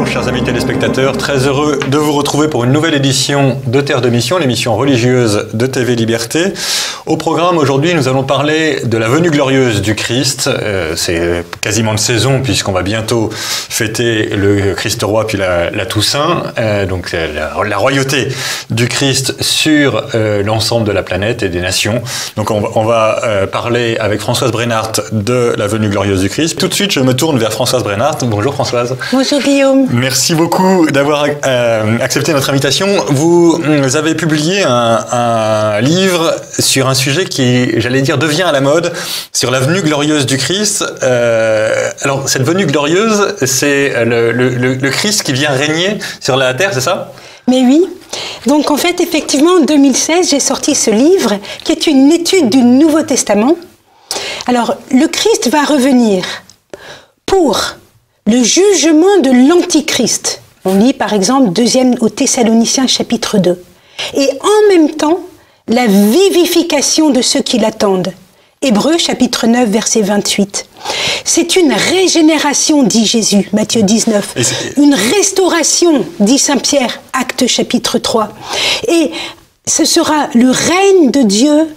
Bonjour chers amis téléspectateurs, très heureux de vous retrouver pour une nouvelle édition de Terre de Mission, l'émission religieuse de TV Liberté. Au programme aujourd'hui, nous allons parler de la venue glorieuse du Christ. C'est quasiment de saison puisqu'on va bientôt fêter le Christ roi puis la Toussaint, donc la royauté du Christ sur l'ensemble de la planète et des nations. Donc on va parler avec Françoise Brennart de la venue glorieuse du Christ. Tout de suite, je me tourne vers Françoise Brennart. Bonjour Françoise. Bonjour Guillaume. Merci beaucoup d'avoir accepté notre invitation. Vous avez publié un livre sur un sujet qui, j'allais dire, devient à la mode, sur la venue glorieuse du Christ. Alors, cette venue glorieuse, c'est le Christ qui vient régner sur la terre, c'est ça ? Mais oui. Donc en fait, effectivement, en 2016, j'ai sorti ce livre qui est une étude du Nouveau Testament. Alors, le Christ va revenir pour le jugement de l'Antichrist. On lit par exemple 2 aux Thessaloniciens chapitre 2. Et en même temps, la vivification de ceux qui l'attendent. Hébreux chapitre 9 verset 28. C'est une régénération, dit Jésus, Matthieu 19. Une restauration, dit Saint Pierre, Actes chapitre 3. Et ce sera le règne de Dieu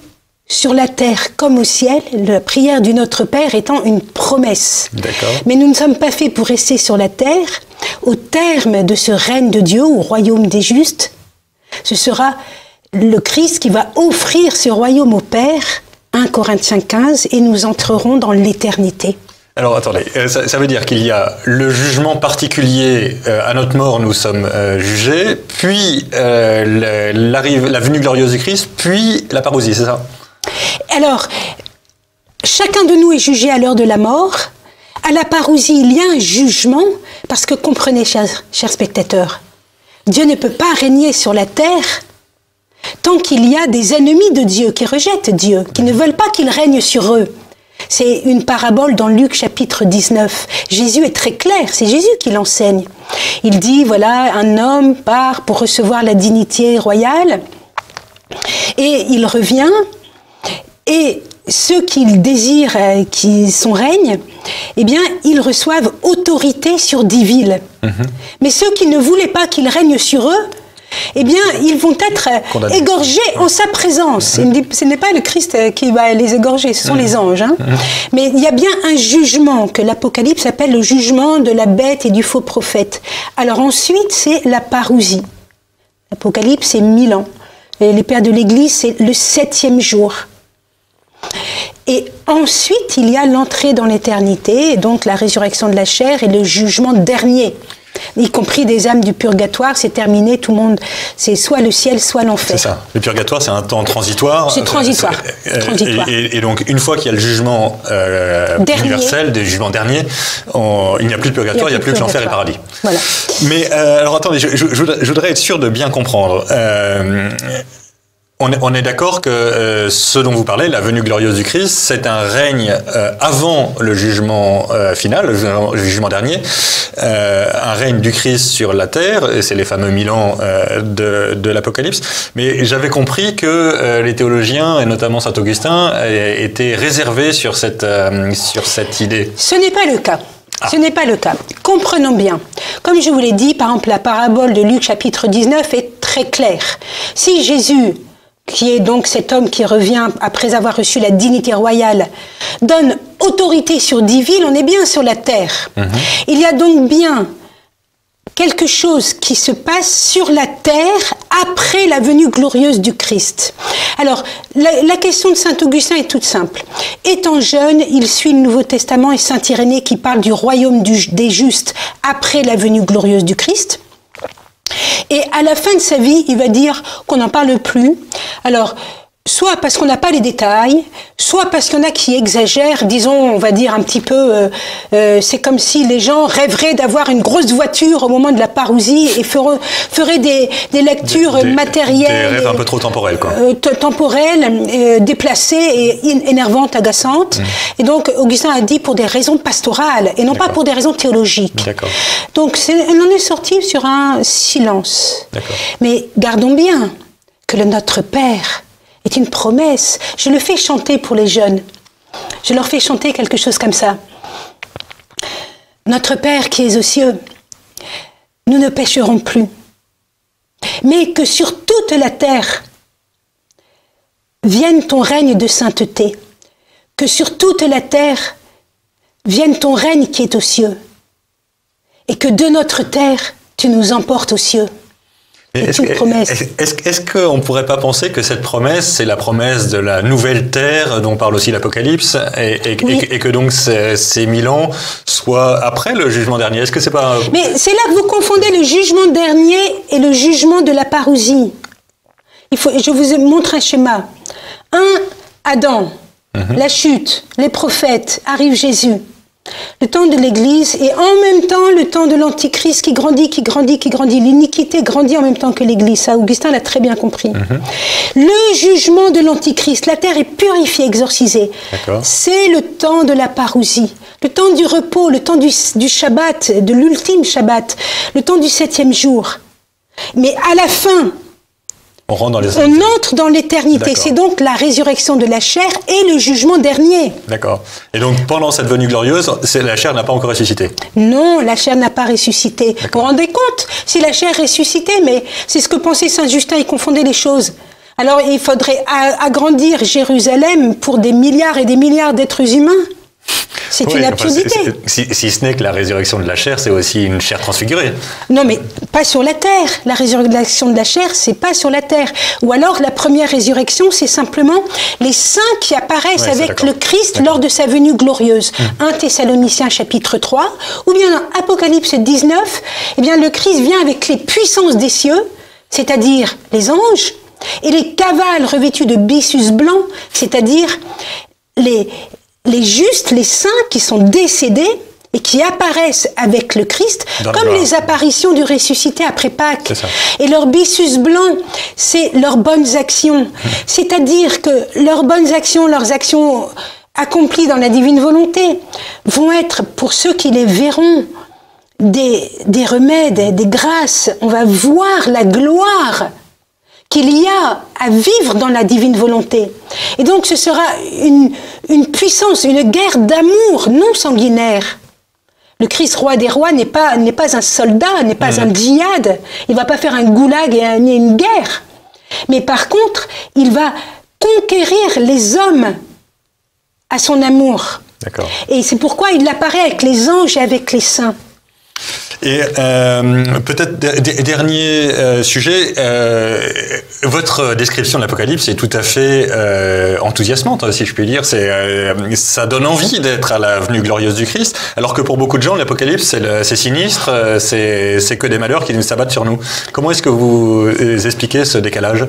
sur la terre comme au ciel, la prière du Notre Père étant une promesse. Mais nous ne sommes pas faits pour rester sur la terre. Au terme de ce règne de Dieu, au royaume des justes, ce sera le Christ qui va offrir ce royaume au Père, 1 Corinthiens 15, et nous entrerons dans l'éternité. Alors attendez, ça veut dire qu'il y a le jugement particulier, à notre mort nous sommes jugés, puis la venue glorieuse du Christ, puis la parousie, c'est ça ? Alors, chacun de nous est jugé à l'heure de la mort. À la parousie, il y a un jugement, parce que comprenez, chers spectateurs, Dieu ne peut pas régner sur la terre tant qu'il y a des ennemis de Dieu qui rejettent Dieu, qui ne veulent pas qu'il règne sur eux. C'est une parabole dans Luc chapitre 19. Jésus est très clair, c'est Jésus qui l'enseigne. Il dit, voilà, un homme part pour recevoir la dignité royale, et il revient, et ceux qu'il désire, qui son règne, eh bien, ils reçoivent autorité sur 10 villes. Mais ceux qui ne voulaient pas qu'il règne sur eux, eh bien, ils vont être égorgés en sa présence. Ce n'est pas le Christ qui va les égorger, ce sont les anges. Hein. Mais il y a bien un jugement que l'Apocalypse appelle le jugement de la bête et du faux prophète. Alors ensuite, c'est la parousie. L'Apocalypse, c'est 1000 ans. Et les pères de l'Église, c'est le 7e jour. Et ensuite, il y a l'entrée dans l'éternité, et donc la résurrection de la chair et le jugement dernier, y compris des âmes du purgatoire. C'est terminé, tout le monde, c'est soit le ciel, soit l'enfer. C'est ça. Le purgatoire, c'est un temps transitoire. C'est transitoire. Et donc, une fois qu'il y a le jugement universel, des jugements derniers, il n'y a plus de purgatoire, il n'y a plus que l'enfer et le paradis. Voilà. Mais alors attendez, je voudrais être sûr de bien comprendre. On est d'accord que ce dont vous parlez, la venue glorieuse du Christ, c'est un règne avant le jugement final, le jugement dernier, un règne du Christ sur la terre, et c'est les fameux 1000 ans de l'Apocalypse. Mais j'avais compris que les théologiens, et notamment saint Augustin, étaient réservés sur cette idée. Ce n'est pas le cas. Ce n'est pas le cas. Comprenons bien. Comme je vous l'ai dit, par exemple, la parabole de Luc chapitre 19 est très claire. Si Jésus, qui est donc cet homme qui revient après avoir reçu la dignité royale, donne autorité sur 10 villes, on est bien sur la terre. Il y a donc bien quelque chose qui se passe sur la terre après la venue glorieuse du Christ. Alors, la question de saint Augustin est toute simple. Étant jeune, il suit le Nouveau Testament et saint Irénée qui parle du royaume des justes après la venue glorieuse du Christ. Et à la fin de sa vie, il va dire qu'on n'en parle plus. Alors, soit parce qu'on n'a pas les détails, soit parce qu'il y en a qui exagèrent, disons, on va dire un petit peu, c'est comme si les gens rêveraient d'avoir une grosse voiture au moment de la parousie et feraient des lectures matérielles. Des rêves un peu trop temporels, quoi. Temporelles, déplacées et énervantes, agaçantes. Et donc, Augustin a dit pour des raisons pastorales et non pas pour des raisons théologiques. Donc, on en est sorti sur un silence. Mais gardons bien que le Notre Père est une promesse. Je le fais chanter pour les jeunes. Je leur fais chanter quelque chose comme ça. Notre Père qui es aux cieux, nous ne pécherons plus. Mais que sur toute la terre vienne ton règne de sainteté, que sur toute la terre vienne ton règne qui est aux cieux, et que de notre terre, tu nous emportes aux cieux. Est-ce qu'on ne pourrait pas penser que cette promesse, c'est la promesse de la nouvelle terre dont parle aussi l'Apocalypse, et que donc ces 1000 ans soient après le jugement dernier? Est-ce que c'est pas... Mais c'est là que vous confondez le jugement dernier et le jugement de la parousie. Je vous montre un schéma. Adam, la chute, les prophètes, arrive Jésus. Le temps de l'Église et en même temps le temps de l'Antichrist qui grandit. L'iniquité grandit en même temps que l'Église. Ça, Augustin l'a très bien compris. Le jugement de l'Antichrist, la terre est purifiée, exorcisée. C'est le temps de la parousie, le temps du repos, le temps du Shabbat, de l'ultime Shabbat, le temps du 7e jour. Mais à la fin, on entre dans l'éternité. C'est donc la résurrection de la chair et le jugement dernier. D'accord. Et donc, pendant cette venue glorieuse, la chair n'a pas encore ressuscité? Non, la chair n'a pas ressuscité. Vous vous rendez compte? Si la chair ressuscitait, mais c'est ce que pensait Saint Justin, il confondait les choses. Alors, il faudrait agrandir Jérusalem pour des milliards et des milliards d'êtres humains. C'est une absurdité. Si ce n'est que la résurrection de la chair, c'est aussi une chair transfigurée. Non, mais pas sur la terre. La résurrection de la chair, c'est pas sur la terre. Ou alors, la première résurrection, c'est simplement les saints qui apparaissent avec le Christ lors de sa venue glorieuse. 1 Thessaloniciens chapitre 3, ou bien dans Apocalypse 19, eh bien, le Christ vient avec les puissances des cieux, c'est-à-dire les anges, et les cavales revêtus de byssus blanc, c'est-à-dire les justes, les saints qui sont décédés et qui apparaissent avec le Christ, comme les apparitions du ressuscité après Pâques. Et leur byssus blanc, c'est leurs bonnes actions. C'est-à-dire que leurs bonnes actions, leurs actions accomplies dans la divine volonté, vont être, pour ceux qui les verront, des remèdes, des grâces. On va voir la gloire qu'il y a à vivre dans la divine volonté. Et donc ce sera une puissance, une guerre d'amour non sanguinaire. Le Christ roi des rois n'est pas un soldat, n'est pas un djihad. Il ne va pas faire un goulag et une guerre. Mais par contre, il va conquérir les hommes à son amour. Et c'est pourquoi il apparaît avec les anges et avec les saints. Et peut-être dernier sujet, votre description de l'Apocalypse est tout à fait enthousiasmante, si je puis dire. Ça donne envie d'être à la venue glorieuse du Christ, alors que pour beaucoup de gens, l'Apocalypse, c'est sinistre, c'est que des malheurs qui nous s'abattent sur nous. Comment est-ce que vous expliquez ce décalage?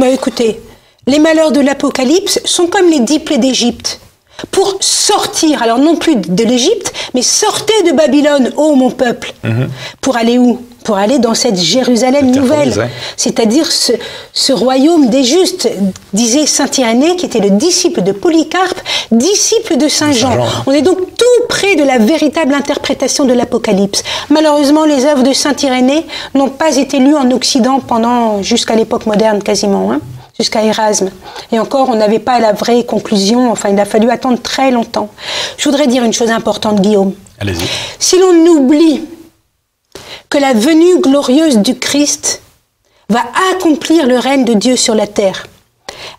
Écoutez, les malheurs de l'Apocalypse sont comme les 10 plaies d'Égypte. Pour sortir, alors non plus de l'Égypte, mais sortez de Babylone, ô mon peuple. Pour aller où? Pour aller dans cette Jérusalem nouvelle. C'est-à-dire ce royaume des justes, disait saint Irénée, qui était le disciple de Polycarpe, disciple de saint Jean. On est donc tout près de la véritable interprétation de l'Apocalypse. Malheureusement, les œuvres de saint Irénée n'ont pas été lues en Occident jusqu'à l'époque moderne quasiment. Jusqu'à Érasme. Et encore, on n'avait pas la vraie conclusion, enfin, il a fallu attendre très longtemps. Je voudrais dire une chose importante, Guillaume. Allez-y. Si l'on oublie que la venue glorieuse du Christ va accomplir le règne de Dieu sur la terre,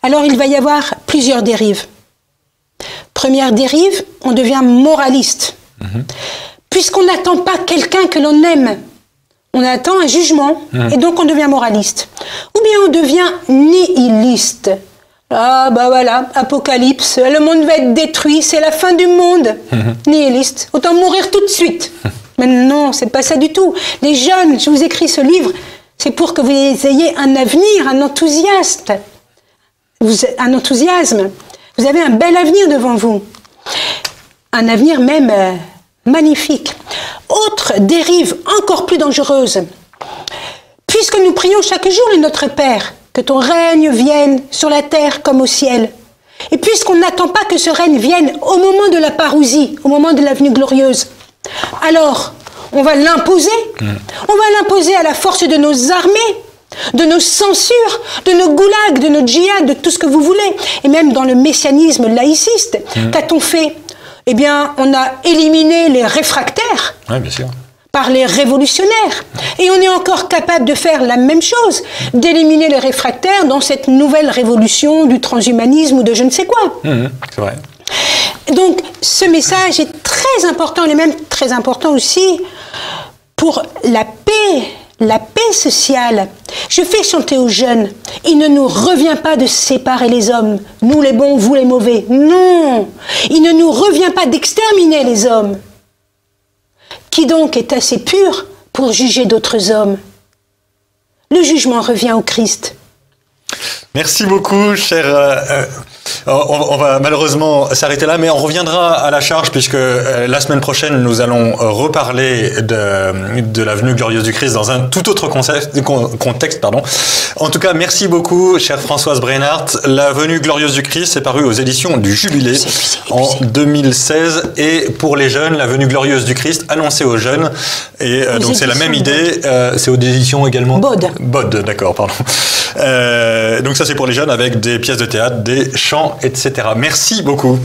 alors il va y avoir plusieurs dérives. Première dérive, on devient moraliste. Puisqu'on n'attend pas quelqu'un que l'on aime, on attend un jugement, et donc on devient moraliste. Ou bien on devient nihiliste. Ah bah voilà, Apocalypse, le monde va être détruit, c'est la fin du monde. Nihiliste, autant mourir tout de suite. Mais non, c'est pas ça du tout. Les jeunes, je vous écris ce livre, c'est pour que vous ayez un avenir, un enthousiasme. Vous avez un bel avenir devant vous. Un avenir même magnifique. Autre dérive encore plus dangereuse. Puisque nous prions chaque jour le Notre Père, que ton règne vienne sur la terre comme au ciel. Et puisqu'on n'attend pas que ce règne vienne au moment de la parousie, au moment de la venue glorieuse, alors on va l'imposer. On va l'imposer à la force de nos armées, de nos censures, de nos goulags, de nos djihad, de tout ce que vous voulez. Et même dans le messianisme laïciste, qu'a-t-on fait? Eh bien, on a éliminé les réfractaires. Oui, bien sûr. par les révolutionnaires. Et on est encore capable de faire la même chose, d'éliminer les réfractaires dans cette nouvelle révolution du transhumanisme ou de je ne sais quoi. C'est vrai. Donc ce message est très important, il est même très important aussi pour la paix sociale. Je fais chanter aux jeunes, il ne nous revient pas de séparer les hommes, nous les bons, vous les mauvais. Non, il ne nous revient pas d'exterminer les hommes. Qui donc est assez pur pour juger d'autres hommes? Le jugement revient au Christ. Merci beaucoup, cher. On va malheureusement s'arrêter là, mais on reviendra à la charge puisque la semaine prochaine, nous allons reparler de la venue glorieuse du Christ dans un tout autre contexte. En tout cas, merci beaucoup, chère Françoise Brennart. La venue glorieuse du Christ est parue aux éditions du Jubilé en 2016. Et pour les jeunes, la venue glorieuse du Christ annoncée aux jeunes. Et donc c'est la même idée. C'est aux éditions également Bode, d'accord, pardon. Donc ça c'est pour les jeunes avec des pièces de théâtre, des chants, etc. Merci beaucoup.